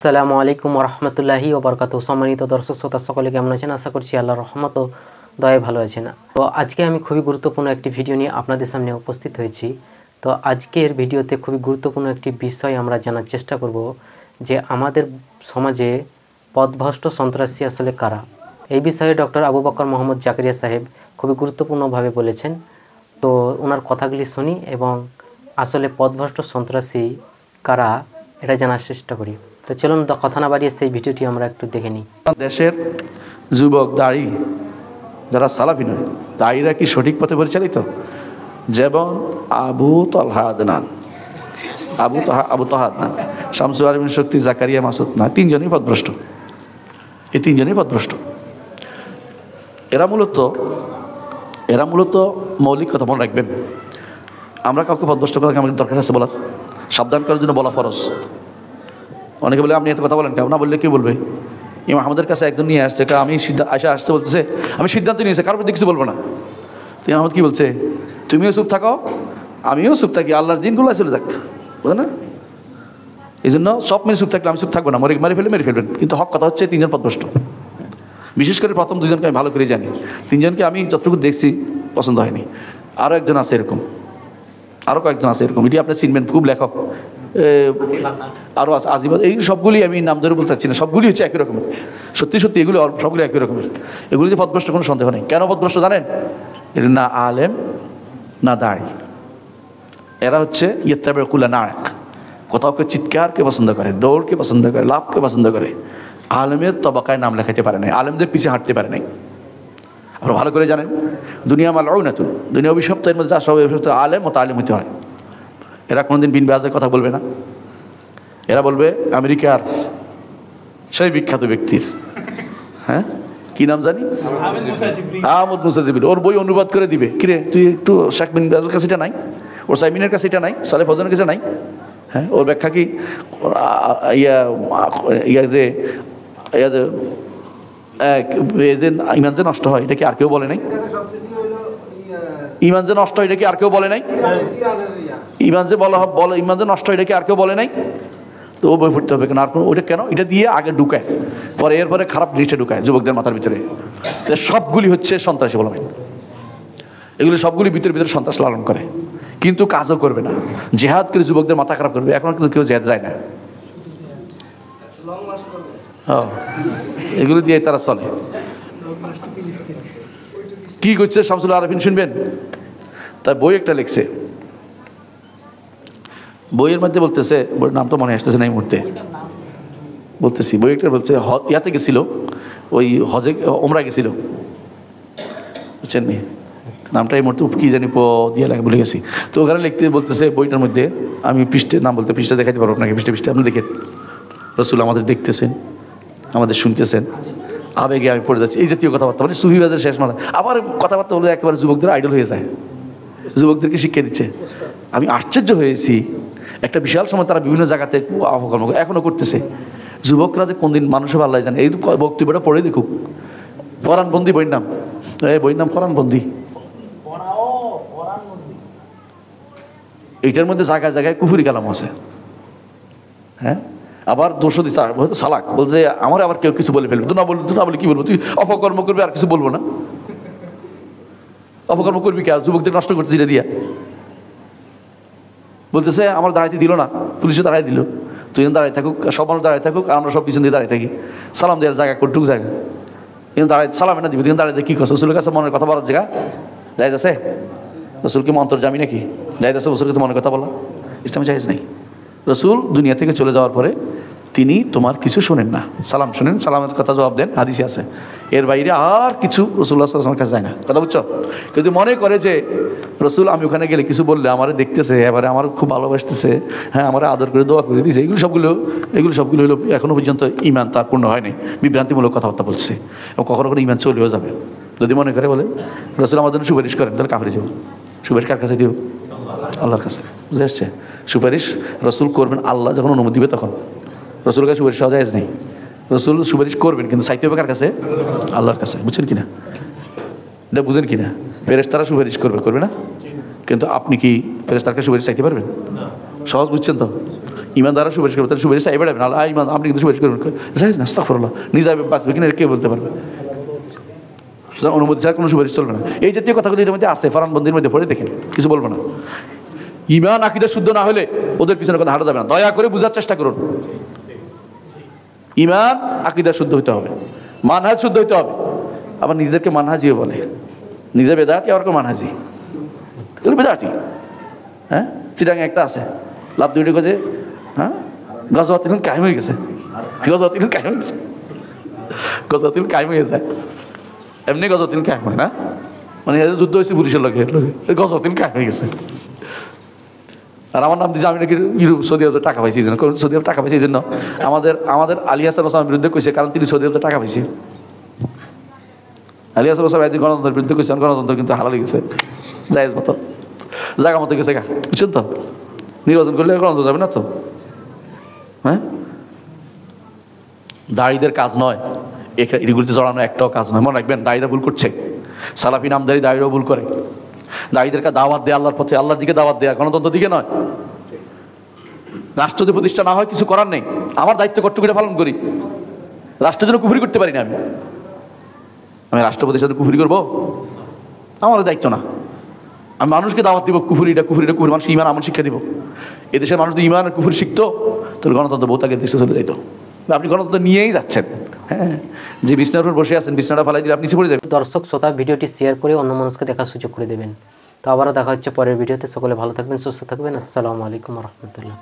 আসসালামু আলাইকুম রহমতুল্লাহি ওবরকাতুহু। সম্মানিত দর্শক শ্রোতা সকলে কেমন আছেন? আশা করছি আল্লাহর রহমত ও দয়ায় ভালো আছেন। তো আজকে আমি খুবই গুরুত্বপূর্ণ একটি ভিডিও নিয়ে আপনাদের সামনে উপস্থিত হয়েছি। তো আজকের ভিডিওতে খুবই গুরুত্বপূর্ণ একটি বিষয় আমরা জানার চেষ্টা করব যে আমাদের সমাজে পথভ্রষ্ট সন্ত্রাসী আসলে কারা। এই বিষয়ে ডক্টর আবু বকর মোহাম্মদ জাকারিয়া সাহেব খুবই গুরুত্বপূর্ণভাবে বলেছেন। তো ওনার কথাগুলি শুনি এবং আসলে পথভ্রষ্ট সন্ত্রাসী কারা এটা জানার চেষ্টা করি। তো চলুন কথা না বাড়িয়ে সেই ভিডিওটি আমরা একটু দেখে নিই। দেশের যুবক দায়ী যারা সালাফি নয়, দায়ীরা কি সঠিক পথে পরিচালিত? যেমন আবু তালহা, শামসুল আলমিন শক্তি, জাকারিয়া মাসুদ না, তিনজনই পথভ্রষ্ট। এই তিনজনই পথভ্রষ্ট। এরা মূলত মৌলিক কথা মনে রাখবেন। আমরা কাউকে পথভ্রষ্ট করার আমাদের দরকার আছে বলার, সাবধান করার জন্য বলা ফরজ। অনেকে বলে আপনি এত কথা বলেন কেউ? না বললে কি বলবে? ইমাম আহমদের কাছে একজন নিয়ে আসছে, আমি আসতে বলতেছে আমি সিদ্ধান্ত নিয়েছি, কারোর প্রতি কিছু বলবো না। তো ইমাম আহমদ কি বলছে? তুমিও চুপ থাকো, আমিও চুপ থাকি, আল্লাহর দিনগুলো চলে যাক, বুঝলেন না? এই জন্য সব মেরে চুপ থাকলে আমি চুপ থাকবো না, মেরে ফেলবেন। কিন্তু হক কথা হচ্ছে তিনজন পথভ্রষ্ট। বিশেষ করে প্রথম দুজনকে আমি ভালো করে জানি, তিনজনকে আমি যতটুকু দেখছি পছন্দ হয়নি। আরও একজন আছে এরকম, আরও কয়েকজন আছে এরকম, এটি আপনি চিনবেন, খুব লেখক আরও আছে, আজিবাদ। এই সবগুলি আমি নাম ধরে বলতে চাচ্ছি না, সবগুলি হচ্ছে একই রকমের। সত্যি এগুলো সবগুলি একই রকমের। এগুলি যে পথভ্রষ্ট কোনো সন্দেহ নেই। কেন পথভ্রষ্ট জানেন? এটা না আলেম না দায়। এরা হচ্ছে ইয়েত্তাবিউকুল্লা নায়ক, কোথাওকে চিৎকারকে পছন্দ করে, দৌড়কে পছন্দ করে, লাভকে পছন্দ করে। আলেমের তবাকায় নাম লেখাতে পারে নাই, আলেমদের পিছিয়ে হাঁটতে পারে নাই। আপনারা ভালো করে জানেন দুনিয়া মালউনাতুন, দুনিয়া অভিশপ্ত, এর মধ্যে যা সব অভিশপ্ত আলেম ও তালিম হতে হয়। এরা কোনোদিন বিন বাজের কথা বলবে না। এরা বলবে আমেরিকার সেই বিখ্যাত ব্যক্তির, হ্যাঁ কি নাম জানি, আহমদ মুসা জিবরিল, ওর বই অনুবাদ করে দিবে। কিরে তুই একটু শেখ বিন বাজের কাছে এটা নাই, ওর সাইমিনের কাছে এটা নাই, সালেহ ফজলের কাছে নাই? হ্যাঁ, ওর ব্যাখ্যা কি ইমান যে নষ্ট হয় এটা কি আর কেউ বলে নাই? ইমান যে নষ্ট হয় এটা কি আর কেউ বলে নাই? ইমান যে নষ্ট হয় এটা কি আর কেউ বলে নাই? তো ও বই পড়তে হবে কেন? আর ওটা কেন? এটা দিয়ে আগে ঢুকায়, পরে এরপরে খারাপ জিনিসটা ঢুকায় যুবকদের মাথার ভিতরে। সবগুলি হচ্ছে সন্ত্রাসী বলা হয়। এগুলি সবগুলি ভিতরে সন্ত্রাস লালন করে, কিন্তু কাজও করবে না। জেহাদ করে যুবকদের মাথা খারাপ করবে। এখন কিন্তু কেউ জেহাদ যায় না, এগুলো দিয়ে তারা চলে। কি করছে শামসুল আরেফিন শুনবেন? তার বই একটা লিখছে, বইয়ের মধ্যে বলতেছে, বইয়ের নাম তো মনে আসতেছে না এই মুহূর্তে, বলতেছি বই একটা বলছে ইয়াতে গেছিল, ওই হজে ওমরা গেছিল, বুঝছেন নি? নামটা এই মুহূর্তে কি জানি দিয়ে লাগে ভুলে গেছি। তো ওখানে লিখতে বলতেছে বইটার মধ্যে, আমি পৃষ্ঠে নাম বলতে পৃষ্ঠা দেখাতে পারবো আপনাকে, পৃষ্ঠে আপনি দেখেন, রসুল আমাদের দেখতেছেন, আমাদের শুনতেছেন, আবেগে আমি পড়ে যাচ্ছি, এই জাতীয় কথাবার্তা, মানে সুফিবাদের শেষ মাথা। আবার কথাবার্তা হলো একেবারে যুবকদের আইডল হয়ে যায়, যুবকদেরকে শিক্ষা দিচ্ছে। আমি আশ্চর্য হয়েছি, একটা বিশাল সময় তারা বিভিন্ন জায়গাতে অপকর্ম এখনো করতেছে। যুবকরা যে কোনদিন মানুষ হবে আল্লাহ জানে। এই বক্তব্যটা পড়ে দেখুক, ফরানবন্দি বইয়ের নাম, বইয়ের নাম ফরানবন্দি। এইটার মধ্যে জায়গায় জায়গায় কুফুরি কালাম আছে। হ্যাঁ, আবার দোষ দিচ্ছে সালাক, বলছে আমার আবার কেউ কিছু বলে ফেলবে, তো না বলে কি বলবো? তুই অপকর্ম করবি আর কিছু বলবো না? অপকর্ম করবি কে? যুবকদের নষ্ট করতে যেটা দিয়া বলতেছে আমার দাঁড়াইতে দিল না, পুলিশে দাঁড়াই দিল, তুই দাঁড়াই থাকুক, সব মানুষ দাঁড়াই থাকুক, আর আমরা সব পিছন দিয়ে দাঁড়িয়ে থাকি। সালাম দেওয়ার জায়গা কোনটুক জায়গা, কিন্তু দাঁড়াই সালাম না দিবি, কিন্তু দাঁড়াইতে কি করছো? রসুলের কাছে মনের কথা বলার জায়গা যাইতেছে? রসুল কি অন্তর্জামী নাকি? যাইতেছে রসুলের কাছে মনের কথা বলা? ইসলামে জায়েজ নেই। রসুল দুনিয়া থেকে চলে যাওয়ার পরে তিনি তোমার কিছু শোনেন না, সালাম শোনেন, সালামের কথা জবাব দেন, হাদিসে আছে। এর বাইরে আর কিছু রসুল্লাহ সাল্লাল্লাহু আলাইহি ওয়াসাল্লামের কাছে যায় না। কথা বুঝছো? কিন্তু মনে করে যে রসুল আমি ওখানে গেলে কিছু বললে আমারে দেখতেছে, এবারে আমার খুব ভালোবাসতেছে, হ্যাঁ আমার আদর করে দোয়া করে দিয়েছে, এগুলো সবগুলো হলো এখনো পর্যন্ত ইমান তার পূর্ণ হয়নি, বিভ্রান্তিমূলক কথাবার্তা বলছে। এবং কখনো ইমান চলেও যাবে যদি মনে করে বলে রসুল আমার জন্য সুপারিশ করেন, তাহলে কাফেরে যাব। সুপারিশ কার কাছে দিব? আল্লাহর কাছে। বুঝে আসছে? সুপারিশ রসুল করবেন আল্লাহ যখন অনুমতি দিবে তখন। রসুলের কাছে সুপারিশ জায়েজ নেই। রসুল সুপারিশ করবেন, কিন্তু চাইতে হবে কার কাছে? আল্লাহর কাছে। বুঝছেন কিনা? এটা বুঝেন কিনা? ফেরেশতারা সুপারিশ করবে না, কিন্তু আপনি কি ফেরেশতার কাছে সুপারিশ চাইতে পারবেন? সহজ বুঝছেন তো? ইমানদাররা সুপারিশ করবে, তাহলে সুপারিশ এবার না ইমান আপনি কিন্তু সুপারিশ করবেন, জায়েজ না, আস্তাগফিরুল্লাহ, নিজে বাঁচবে কিনা কে বলতে পারবে? সুতরাং অনুমতি ছাড়া কোনো সুপারিশ চলবে না। এই জাতীয় কথাগুলি এর মধ্যে আছে, ফারানবন্দির মধ্যে পড়ে দেখেন, কিছু বলবো না। ইমান আকীদা শুদ্ধ না হলে ওদের পিছনে কথা হাঁটা যাবে না, দয়া করে বোঝার চেষ্টা করুন। ইমান আকীদা শুদ্ধ হইতে হবে, মানহাজ শুদ্ধ হইতে হবে। আবার নিজেদেরকে মানহাজিও বলে, নিজে বেদাতি আর কেউ মানহাজি, এগুলো বেদাতি। হ্যাঁ, চিটাঙে একটা আছে লাভ দুইটা কাজে, হ্যাঁ, গজওয়াতিল কায়েম হয়ে গেছে, গজওয়াতিল কায়েম হয়ে গেছে, গজওয়াতিল কায়েম হয়ে যায়। এমনি গজওয়াতিল কায়েম হয় না, মানে যুদ্ধ হয়েছে পুলিশের লোকে, গজওয়াতিল কায়েম হয়ে গেছে। আর আমার নাম দিয়েছে আমি নাকি ইউরোপ সৌদি আরবে টাকা পাইছি, এই জন্য সৌদি আরবে টাকা পাইছি এই জন্য আমাদের আলী হাসান ওসামার বিরুদ্ধে কইছে, কারণ তিনি সৌদি আরবে টাকা পাইছে। আলী হাসান ওসামা একদিন গণতন্ত্রের বিরুদ্ধে কইছে, গণতন্ত্র কিন্তু হালাল গেছে, জায়েজ মতো জায়গা মতো গেছে গা, বুঝছেন তো? নির্বাচন করলে গণতন্ত্র যাবে না তো। হ্যাঁ, দাড়িদের কাজ নয় এগুলিতে জড়ানো, একটাও কাজ নয়, মনে রাখবেন। দাড়িরা ভুল করছে, সালাফি নামদারি দাড়িরাও ভুল করে। দাড়িদেরকে দাওয়াত দেয়া আল্লাহর পথে, আল্লাহর দিকে দাওয়াত দেয়া, গণতন্ত্র দিকে নয়। রাষ্ট্র যদি প্রতিষ্ঠা না হয় কিছু করার নেই, আমার দায়িত্ব কর্তব্যটা পালন করি। রাষ্ট্রের জন্য কুফরি করতে পারি না, আমি রাষ্ট্র প্রতিষ্ঠানে কুফরি করবো? আমার দায়িত্ব না। আমি মানুষকে দাওয়াত দিব, কুফরিটা কুফরিটা কুফরি, মানুষকে ইমান আমল শিক্ষা দিব। এদেশের মানুষ যদি ইমান আর কুফরি শিখতো তাহলে গণতন্ত্র বহুত আগে দেশে চলে যেত। আপনি গণতন্ত্র নিয়েই যাচ্ছেন। হ্যাঁ, যে বিছনার উপর বসে আছেন, বিছনাটা ফালাই দিলে আপনি নিচে পড়ে যাবেন। দর্শক শ্রোতা, ভিডিওটি শেয়ার করে অন্য মানুষকে দেখার সুযোগ করে দেবেন। তো আবারও দেখা হচ্ছে পরের ভিডিওতে। সকলে ভালো থাকবেন, সুস্থ থাকবেন। আসসালামু আলাইকুম রহমতুল্লাহ।